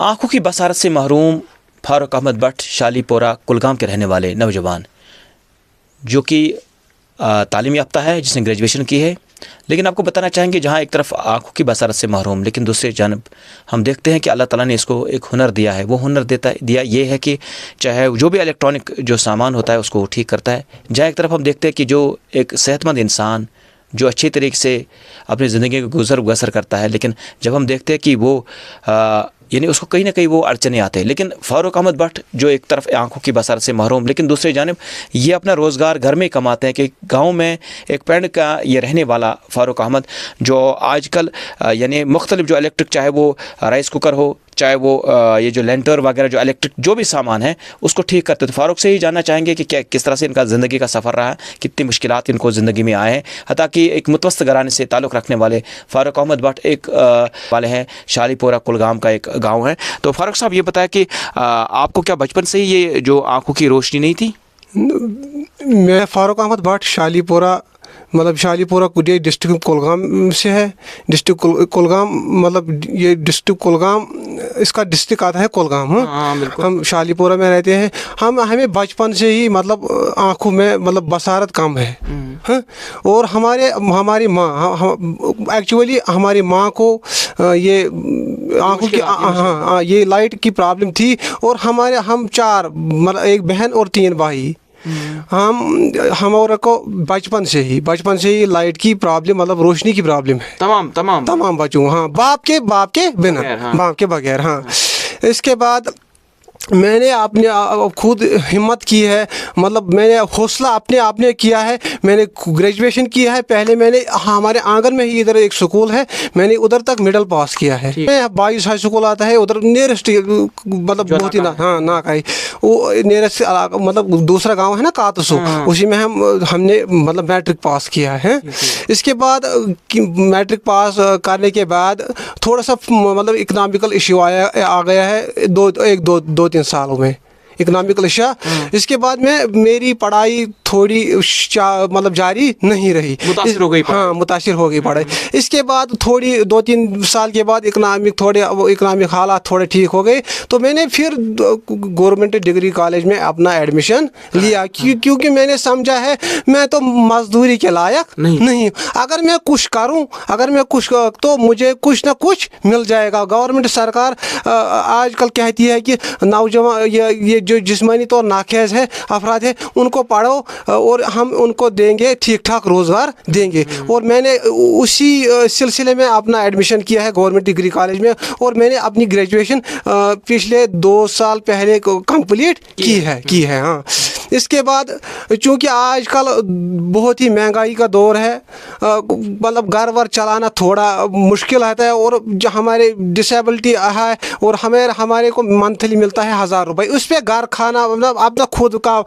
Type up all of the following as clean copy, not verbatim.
آنکھوں کی بصارت سے محروم فاروق احمد بٹ شالی پورہ کلگام کے رہنے والے نوجوان جو کہ تعلیم یافتہ ہے، جس نے گریجویشن کی ہے، لیکن آپ کو بتانا چاہیں گے جہاں ایک طرف آنکھوں کی بصارت سے محروم، لیکن دوسری جانب ہم دیکھتے ہیں کہ اللہ تعالیٰ نے اس کو ایک ہنر دیا ہے. وہ ہنر دیا یہ ہے کہ چاہے جو بھی الیکٹرانک جو سامان ہوتا ہے اس کو ٹھیک کرتا ہے. جہاں ایک طرف ہم دیکھتے ہیں کہ جو ایک صحت مند انسان جو اچھی طریقے سے اپنی زندگی کو بسر کرتا ہے، لیکن جب ہم دیکھتے ہیں کہ وہ یعنی اس کو کہیں نہ کہیں وہ اڑچنے آتے ہیں. لیکن فاروق احمد بٹ جو ایک طرف آنکھوں کی بصارت سے محروم، لیکن دوسری جانب یہ اپنا روزگار گھر میں کماتے ہیں. کہ گاؤں میں ایک پینڈ کا یہ رہنے والا فاروق احمد جو آج کل یعنی مختلف جو الیکٹرک، چاہے وہ رائس کوکر ہو، چاہے وہ یہ جو لینٹر وغیرہ جو الیکٹرک جو بھی سامان ہے اس کو ٹھیک کرتے. تو فاروق سے ہی جاننا چاہیں گے کہ کس طرح سے ان کا زندگی کا سفر رہا، کتنی مشکلات ان کو زندگی میں آئے ہیں. حتیٰ کہ ایک متوسط گھرانے سے تعلق رکھنے والے فاروق احمد بٹ ایک والے ہیں شالی پورہ کلگام کا ایک گاؤں ہے. تو فاروق صاحب یہ بتایا کہ آپ کو کیا بچپن سے ہی یہ جو آنکھوں کی روشنی نہیں تھی؟ میں فاروق احمد بٹ شالی پورہ شالی پورہ ڈسٹرکٹ کلگام سے ہے. ڈسٹرکٹ کلگام یہ ڈسٹرکٹ کلگام اس کا ڈسٹرکٹ آتا ہے کلگام. ہم شالی پورہ میں رہتے ہیں. ہمیں بچپن سے ہی آنکھوں میں بصارت کم ہے. اور ہماری ماں ایکچولی ہماری ماں کو یہ آنکھوں کی یہ لائٹ کی پرابلم تھی. اور ہم 4 ایک بہن اور 3 بھائی. ہمارے کو بچپن سے ہی لائٹ کی پرابلم روشنی کی پرابلم ہے تمام بچوں. باپ کے بنا باپ کے بغیر. اس کے بعد میں نے اپنے خود ہمت کی ہے، میں نے حوصلہ اپنے آپ نے کیا ہے. میں نے گریجویشن کیا ہے. پہلے میں نے ہمارے آنگن میں ہی ادھر ایک سکول ہے، میں نے ادھر تک مڈل پاس کیا ہے. 22 ہائی سکول آتا ہے ادھر نیئرسٹ، بہت ہی ناکائی وہ نیئرسٹ دوسرا گاؤں ہے نا کاتسو، اسی میں ہم نے میٹرک پاس کیا ہے. اس کے بعد میٹرک پاس کرنے کے بعد تھوڑا سا اکنامکل ایشو آ گیا ہے 2-3 سالوں میں اکنامکل ایشیا. اس کے بعد میری پڑھائی تھوڑی جاری نہیں رہی، متاثر ہو گئی پڑھائی. اس کے بعد تھوڑی 2-3 سال کے بعد اکنامک حالات تھوڑے ٹھیک ہو گئے، تو میں نے پھر گورنمنٹ ڈگری کالج میں اپنا ایڈمیشن لیا. کیونکہ میں نے سمجھا ہے میں تو مزدوری کے لائق نہیں. اگر میں کچھ کروں تو مجھے کچھ نہ کچھ مل جائے گا. گورنمنٹ سرکار آج کل کہتی ہے کہ نوجوان یہ جو جسمانی طور ناخیز ہے افراد ہے ان کو پڑھو اور ہم ان کو دیں گے ٹھیک ٹھاک روزگار دیں گے. اور میں نے اسی سلسلے میں اپنا ایڈمیشن کیا ہے گورنمنٹ ڈگری کالج میں. اور میں نے اپنی گریجویشن پچھلے 2 سال پہلے کمپلیٹ کی ہے. اس کے بعد چونکہ آج کل بہت ہی مہنگائی کا دور ہے، گھر ور چلانا تھوڑا مشکل رہتا ہے. اور جو ہمارے ڈسیبلٹی ہے اور ہمارے کو منتھلی ملتا ہے 1000 روپے، اس پہ گھر کھانا اپنا خود کا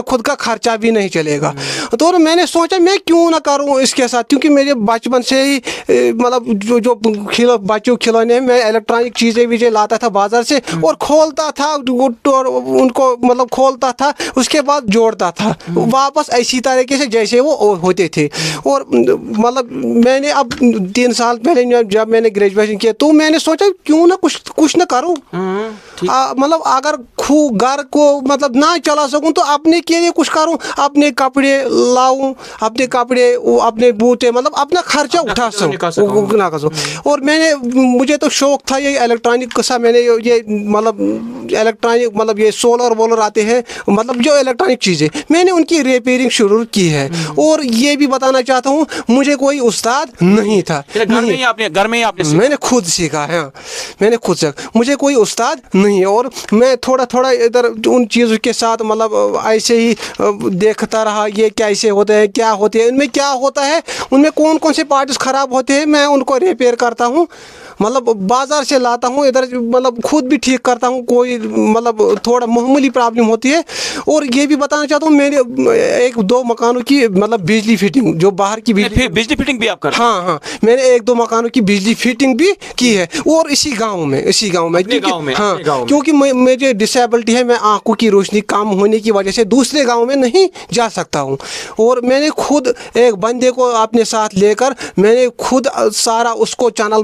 خود کا خرچہ بھی نہیں چلے گا. تو میں نے سوچا میں کیوں نہ کروں اس کے ساتھ، کیونکہ میرے بچپن سے ہی جو بچوں کھلونے میں الیکٹرانک چیزیں بھی لاتا تھا بازار سے اور کھولتا تھا ان کو کھولتا تھا، اس کے بعد جوڑتا تھا واپس اسی طریقے سے جیسے وہ ہوتے تھے. اور میں نے اب 3 سال پہلے جب میں نے گریجویشن کیا تو میں نے سوچا کیوں نہ کچھ نہ کروں. اگر گھر کو نہ چلا سکوں تو اپنے کے لیے کچھ کروں، اپنے کپڑے لاؤں، اپنے بوٹے اپنا خرچہ اٹھا سکوں. اور مجھے تو شوق تھا یہ الیکٹرانک کا. میں نے یہ الیکٹرانک یہ سولر وولر آتے ہیں جو الیکٹرانک چیزیں میں نے ان کی ریپیئرنگ شروع کی ہے. اور یہ بھی بتانا چاہتا ہوں مجھے کوئی استاد نہیں تھا، میں نے خود سیکھا ہے. مجھے کوئی استاد نہیں. اور میں تھوڑا ادھر ان چیزوں کے ساتھ ایسے ہی دیکھتا رہا یہ کیسے ہوتے ہیں، کیا ہوتے ہیں، ان میں کیا ہوتا ہے، ان میں کون سے پارٹس خراب ہوتے ہیں، میں ان کو ریپیئر کرتا ہوں. بازار سے لاتا ہوں ادھر خود بھی ٹھیک کرتا ہوں. کوئی تھوڑا معمولی پرابلم ہوتی ہے. اور یہ بھی بتانا چاہتا ہوں میں نے 1-2 مکانوں کی بجلی فٹنگ جو باہر کی بجلی فٹنگ بھی آپ کرتے ہیں؟ ہاں میں نے 1-2 مکانوں کی بجلی فٹنگ بھی کی ہے. اور اسی گاؤں میں کیونکہ مجھے ڈسیبلٹی ہے، میں آنکھوں کی روشنی کم ہونے کی وجہ سے دوسرے گاؤں میں نہیں جا سکتا ہوں. اور میں نے خود ایک بندے کو اپنے ساتھ لے کر میں نے خود سارا اس کو چینل